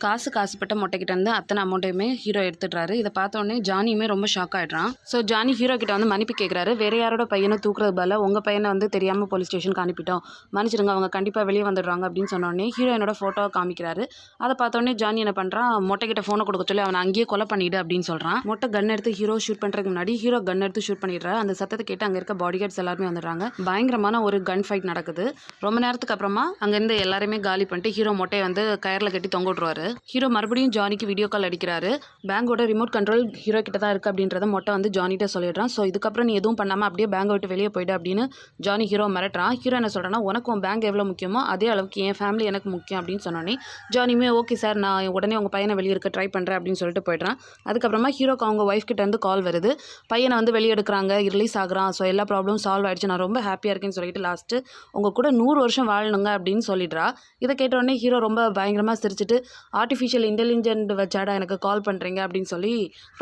காசுக்கு ஆசைப்பட்ட மொட்டைக்கிட்ட இருந்து அத்தனை அமௌண்ட்டையுமே ஹீரோ எடுத்துடுறாரு. இதை பார்த்தோன்னே ஜானியுமே ரொம்ப ஷாக் ஆகிடுறான். ஸோ ஜானி ஹீரோ கிட்ட வந்து மன்னிப்பு கேட்குறாரு. வேறு யாரோட பையனை தூக்குறது பதில் உங்கள் பையனை வந்து தெரியாமல் போலீஸ் ஸ்டேஷனுக்கு அனுப்பிட்டோம், மன்னிச்சிடுங்க, அவங்க கண்டிப்பாக வெளியே வந்துடுறாங்க அப்படின்னு சொன்னோடனே ஹீரோயினோட ஃபோட்டோவை காமிக்கிறாரு. அதை பார்த்தோன்னே ஜானி என்ன பண்ணுறான், மொட்டைக்கிட்ட ஃபோனை கொடுக்க சொல்லி அவனை அங்கேயே கொலை பண்ணிவிடு அப்படின்னு சொல்கிறான். மொட்டை கன் எடுத்து ஹீரோ ஷூட் பண்ணுறதுக்கு முன்னாடி ஹீரோ கன் எடுத்து ஷூட் பண்ணிடுறாரு. அந்த சத்தத்தை கேட்டு அங்கே இருக்க பாடி கார்ட்ஸ் எல்லாருமே வந்துடுறாங்க. பயங்கரமான ஒரு கன் ஃபைட் நடக்குது. ரொம்ப நேரத்துக்கு அப்புறமா அங்கேருந்து எல்லாருமே காலி பண்ணிட்டு ஹீரோ மொட்டையை வந்து கயரில் கட்டி தொங்க விட்ருவாரு. ஹீரோ மறுபடியும் ஜானிக்கு வீடியோ கால் அடிக்கிறாரு. பேங்கோட ரிமோட் கண்ட்ரோல் ஹீரோ கிட்ட தான் இருக்குது அப்படின்றத மொட்டை வந்து ஜானிகிட்ட சொல்லிடுறான். ஸோ இதுக்கப்புறம் நீ எதுவும் பண்ணாமல் அப்படியே பேங்கை விட்டு வெளியே போய்டு அப்படின்னு ஜானி ஹீரோ மிரட்டுறான். ஹீரோ என்ன சொல்கிறேன்னா, உனக்கு உன் பேங்க் எவ்வளோ முக்கியமோ அதே அளவுக்கு என் ஃபேமிலி எனக்கு முக்கியம் அப்படின்னு சொன்னோன்னே ஜானியுமே ஓகே சார், நான் உடனே உங்கள் பையனை வெளியே இருக்க ட்ரை பண்ணுறேன் அப்படின்னு சொல்லிட்டு போய்ட்றான். அதுக்கப்புறமா ஹீரோக்கு அவங்க ஒய்ஃப் கிட்ட இருந்து கால் வருது. பையனை வந்து வெளியே எடுக்கிறாங்க, ரிலீஸ் ஆகுறான். ஸோ எல்லா ப்ராப்ளமும் சால்வ் ஆகிடுச்சு, நான் ரொம்ப ஹாப்பியாக இருக்கேன்னு சொல்லிட்டு லாஸ்ட்டு உங்கள் கூட 100 வருஷம் வாழணுங்க அப்படின்னு சொல்லிடுறா. இதை கேட்டோடனே ஹீரோ ரொம்ப பயங்கரமாக சிரிச்சிட்டு, ஆர்டிஃபிஷியல் இன்டெலிஜென்ட் வச்சாடா எனக்கு கால் பண்ணுறீங்க அப்படின்னு சொல்லி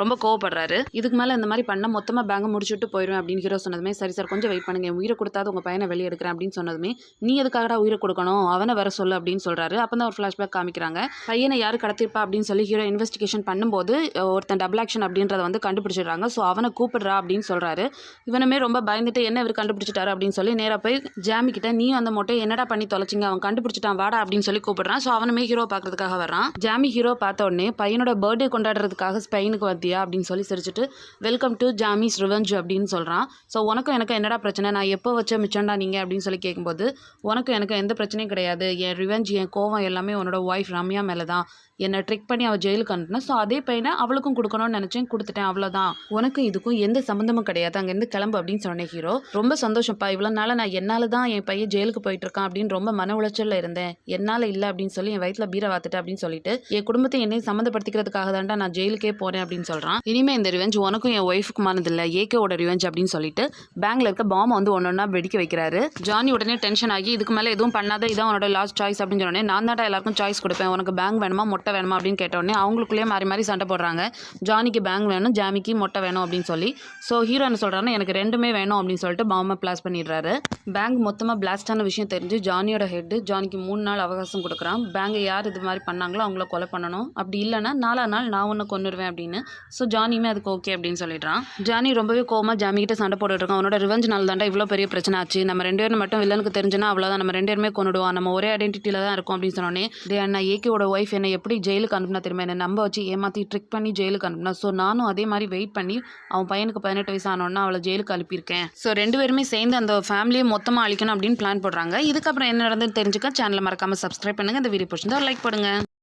ரொம்ப கோவப்படுறாரு. இதுக்கு மேலே இந்த மாதிரி பண்ணால் மொத்தமாக பேங்கை முடிச்சுட்டு போயிடுவேன் அப்படின்னு ஹீரோ சொன்னதுமே, சரி சார் கொஞ்சம் வெயிட் பண்ணுங்க, உயிரை கொடுத்தாது உங்கள் பையனை வெளியே எடுக்கிறேன் அப்படின்னு சொன்னதுமே, நீ எதுக்காகடா உயிரை கொடுக்கணும், அவனை வர சொல்லு அப்படின்னு சொல்கிறாரு. அப்போ தான் ஒரு ஃப்ளாஷ்பேக் காமிக்கிறாங்க. பையனை யார் கடத்திருப்பா அப்படின்னு சொல்லி ஹீரோ இன்வெஸ்டிகேஷன் பண்ணும்போது ஒருத்தன் டபுள் ஆக்ஷன் அப்படின்றத வந்து கண்டுபிடிச்சிடுறாங்க. ஸோ அவனை கூப்பிடுறா அப்படின்னு சொல்கிறாரு. இவனுமே ரொம்ப பயந்துட்டு என்ன இவர் கண்டுபிடிச்சிட்டாரு அப்படின்னு சொல்லி நேராக போய் ஜாமி கிட்ட, நீ அந்த மொட்டையை என்னடா பண்ணி தொலைச்சிங்க, அவன் கண்டுபிடிச்சிட்டான் வாடா அப்படின்னு சொல்லி கூப்பிடுறான். ஸோ அவனுமே ஹீரோ பார்க்கறதுக்காக வரான். ஜாமி ஹீரோ பார்த்த உடனே, பையனோட பர்த்டே கொண்டாடுறதுக்காக ஸ்பெயினுக்கு வந்தியா அப்படின்னு சொல்லி சிரிச்சிட்டு, வெல்கம் டு ஜாமிஸ் ரிவெஞ்ச் அப்படின்னு சொல்கிறான். ஸோ உனக்கும் எனக்கு என்னடா பிரச்சனை, நான் எப்போ வச்ச மிச்சண்டா நீங்கள் அப்படின்னு சொல்லி கேட்கும்போது, உனக்கும் எனக்கு எந்த பிரச்சனையும் கிடையாது, என் ரிவெஞ்ச் என் கோவம் எல்லாமே உன்னோட ஒய்ஃப் ரம்யா மேலே தான், என்னை ட்ரிக் பண்ணி அவள் ஜெயிலுக்கு அனுப்பினா, ஸோ அதே பையனை அவளுக்கும் கொடுக்கணும்னு நினச்சேன், கொடுத்துட்டேன், அவ்வளோதான், உனக்கும் இதுக்கும் எந்த சம்மந்தமும் கிடையாது, அங்கேருந்து கிளம்பு அப்படின்னு சொன்னேன். ஹீரோ ரொம்ப சந்தோஷப்பா, இவ்வளோ நாள் நான் என்னால் தான் என் பையன் ஜெயிலுக்கு போயிட்டு இருக்கான் அப்படின்னு ரொம்ப மன உளைச்சலில் இருந்தேன், என்னால் இல்லை அப்படின்னு சொல்லி என் வயிற்றில் பீரை வாத்துட்டேன் அப்படின்னு சொல்லிட்டு, என் குடும்பத்தை என்னை சம்மந்தப்படுத்திக்கிறதுக்காக தான்டா நான் ஜெயிலுக்கே போகிறேன் அப்படின்னு சொல்கிறான். இனிமேல் இந்த ரிவெஞ்ச் உனக்கும் என் ஒய்ஃபுக்குமானதில்லை, ஏகேவோட ரிவெஞ்ச் அப்படின்னு சொல்லிட்டு பேங்க்ல இருக்க பாம்பை வந்து ஒன்றா வெடிக்க வைக்கிறாரு. ஜானி உடனே டென்ஷன் ஆகி, இதுக்கு மேலே எதுவும் பண்ணாத, இதான் உன்னோட லாஸ்ட் சாய்ஸ் அப்படின்னு சொன்னோடனே, நான் தான்டா எல்லாருக்கும் சாய்ஸ் கொடுப்பேன், உனக்கு பேங்க் வேணுமா மொட்டை வேணுமா அப்படின்னு கேட்டோடனே அவங்களுக்குள்ளேயே மாறி மாறி சண்டை போடுறாங்க. ஜானிக்கு பேங்க் வேணும், ஜாமிக்கு மொட்டை வேணும் அப்படின்னு சொல்லி. ஸோ ஹீரோ என்ன சொல்கிறாருன்னா, எனக்கு ரெண்டுமே வேணும் அப்படின்னு சொல்லிட்டு பாம்பை பிளாஸ் பண்ணிடுறாரு. பேங்க் மொத்தமாக பிளாஸ்டான விஷயம் தெரிஞ்சு ஜானியோட ஹெட் ஜானிக்கு 3 நாள் அவகாசம் கொடுக்குறான். பேங்கை யார் இது மாதிரி பண்ணாங்களோ அவங்கள கொலை பண்ணணும், அப்படி இல்லைன்னா 4ஆம் நாள் நான் ஒன்று கொன்னுருவேன் அப்படின்னு. ஸோ ஜானியுமே அதுக்கு ஓகே அப்படின்னு சொல்லிடுறான். ஜானி ரொம்பவே கோவமாக ஜாமி கிட்ட சண்டை போட்டுருக்கான். அவனோட ரிவெஞ்ச் நாள் தாண்டா இவ்வளோ பெரிய பிரச்சனை ஆச்சு, நம்ம 2 பேரும் மட்டும் வில்லனுக்கு தெரிஞ்சுனா அவ்வளோதான், நம்ம 2 பேருமே கொண்டுடுவான், நம்ம ஒரே ஐடென்டிட்டியில் தான் இருக்கும் அப்படின்னு சொன்னோன்னே, அண்ணா ஏகேவோட ஒய்ஃப் என்னை எப்படி ஜெயிலுக்கு அனுப்புனா தெரியுமா, என்னை நம்ப வச்சு ஏமாற்றி ட்ரிக் பண்ணி ஜெயிலுக்கு அனுப்புனா. ஸோ நானும் அதே மாதிரி வெயிட் பண்ணி அவன் பையனுக்கு 18 வயசு ஆனோன்னா அவளை ஜெயிலுக்கு அனுப்பியிருக்கேன். ஸோ 2 பேருமே சேர்ந்து அந்த ஃபேமிலியை மொத்தமாக அழிக்கணும் அப்படின்னு பிளான் போடுறாங்க. இதுக்கப்புறம் என்ன நடந்துன்னு தெரிஞ்சுக்க சேனலை மறக்காமல் சப்ஸ்கிரைப் பண்ணுங்கள். இந்த வீடியோ பிடிச்சிருந்தா லைக் பண்ணுங்கள்.